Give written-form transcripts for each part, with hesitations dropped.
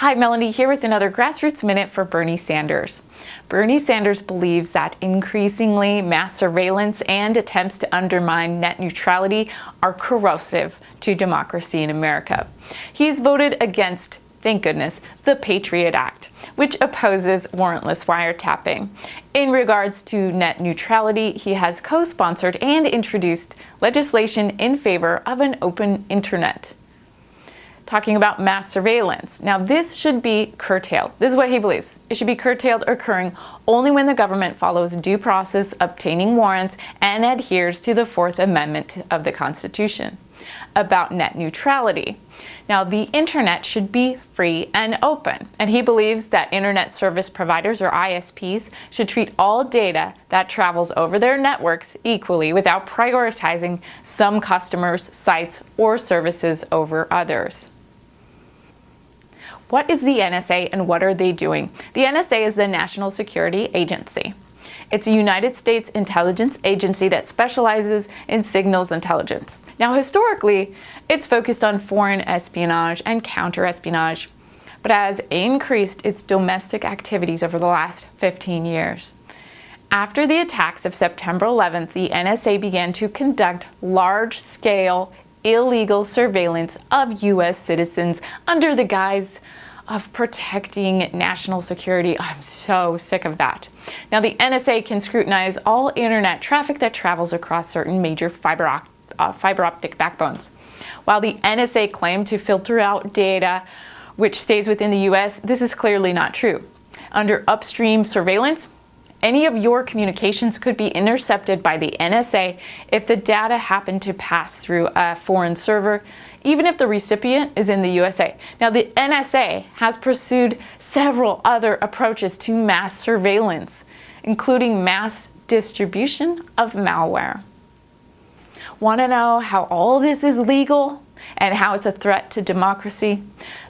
Hi, Melanie here with another Grassroots Minute for Bernie Sanders. Bernie Sanders believes that increasingly mass surveillance and attempts to undermine net neutrality are corrosive to democracy in America. He's voted against, thank goodness, the Patriot Act, which opposes warrantless wiretapping. In regards to net neutrality, he has co-sponsored and introduced legislation in favor of an open internet. Talking about mass surveillance. Now, this should be curtailed. This is what he believes. It should be curtailed, occurring only when the government follows due process, obtaining warrants, and adheres to the Fourth Amendment of the Constitution. About net neutrality. Now, the internet should be free and open, and he believes that internet service providers, or ISPs, should treat all data that travels over their networks equally without prioritizing some customers, sites, or services over others. What is the NSA and what are they doing? The NSA is the National Security Agency. It's a United States intelligence agency that specializes in signals intelligence. Now, historically, it's focused on foreign espionage and counter-espionage, but has increased its domestic activities over the last 15 years. After the attacks of September 11th, the NSA began to conduct large-scale illegal surveillance of U.S. citizens under the guise of protecting national security. I'm so sick of that. Now, the NSA can scrutinize all internet traffic that travels across certain major fiber optic backbones. While the NSA claimed to filter out data which stays within the U.S., this is clearly not true. Under upstream surveillance, any of your communications could be intercepted by the NSA if the data happened to pass through a foreign server, even if the recipient is in the USA. Now, the NSA has pursued several other approaches to mass surveillance, including mass distribution of malware. Want to know how all this is legal and how it's a threat to democracy?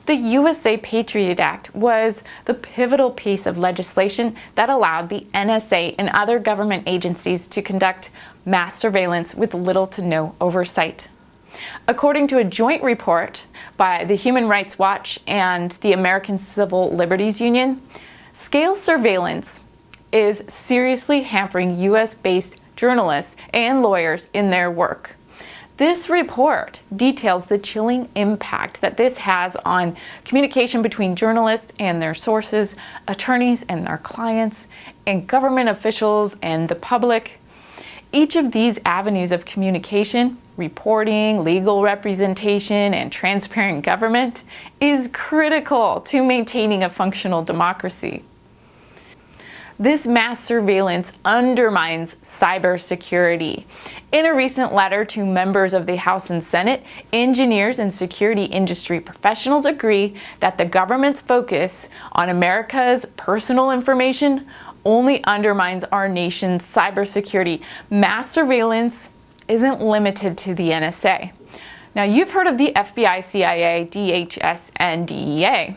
The USA Patriot Act was the pivotal piece of legislation that allowed the NSA and other government agencies to conduct mass surveillance with little to no oversight. According to a joint report by the Human Rights Watch and the American Civil Liberties Union, scale surveillance is seriously hampering US-based journalists and lawyers in their work. This report details the chilling impact that this has on communication between journalists and their sources, attorneys and their clients, and government officials and the public. Each of these avenues of communication, reporting, legal representation, and transparent government is critical to maintaining a functional democracy. This mass surveillance undermines cybersecurity. In a recent letter to members of the House and Senate, engineers and security industry professionals agree that the government's focus on America's personal information only undermines our nation's cybersecurity. Mass surveillance isn't limited to the NSA. Now, you've heard of the FBI, CIA, DHS, and DEA.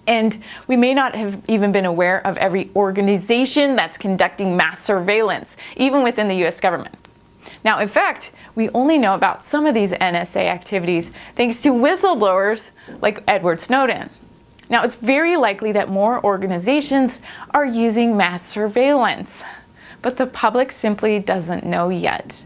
And we may not have even been aware of every organization that's conducting mass surveillance, even within the US government. Now, in fact, we only know about some of these NSA activities thanks to whistleblowers like Edward Snowden. Now, it's very likely that more organizations are using mass surveillance, but the public simply doesn't know yet.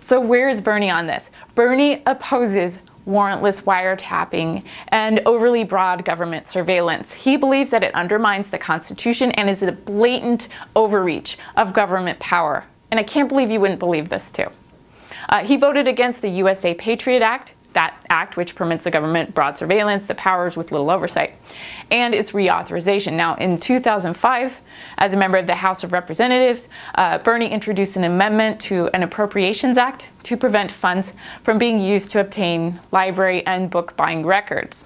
So where is Bernie on this? Bernie opposes warrantless wiretapping and overly broad government surveillance. He believes that it undermines the Constitution and is a blatant overreach of government power. And I can't believe you wouldn't believe this too. He voted against the USA Patriot Act, that act which permits the government broad surveillance, the powers with little oversight, and its reauthorization. Now, in 2005, as a member of the House of Representatives, Bernie introduced an amendment to an Appropriations Act to prevent funds from being used to obtain library and book buying records.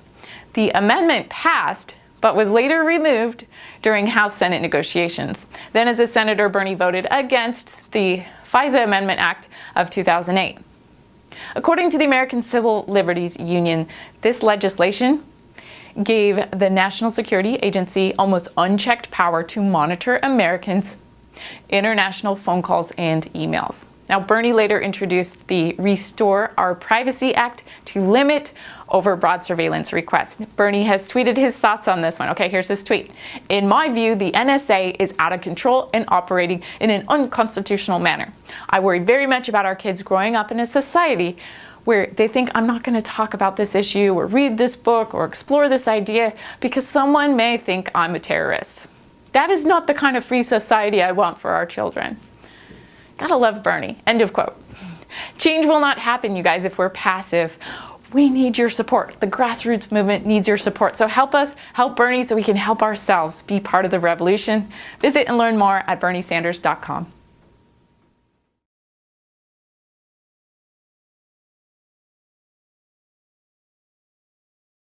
The amendment passed, but was later removed during House-Senate negotiations. Then, as a senator, Bernie voted against the FISA Amendment Act of 2008. According to the American Civil Liberties Union, this legislation gave the National Security Agency almost unchecked power to monitor Americans' international phone calls and emails. Now, Bernie later introduced the Restore Our Privacy Act to limit overbroad surveillance requests. Bernie has tweeted his thoughts on this one. Okay, here's his tweet. In my view, the NSA is out of control and operating in an unconstitutional manner. I worry very much about our kids growing up in a society where they think I'm not going to talk about this issue or read this book or explore this idea because someone may think I'm a terrorist. That is not the kind of free society I want for our children. Gotta love Bernie. End of quote. Change will not happen, you guys, if we're passive. We need your support. The grassroots movement needs your support. So help us help Bernie so we can help ourselves be part of the revolution. Visit and learn more at berniesanders.com.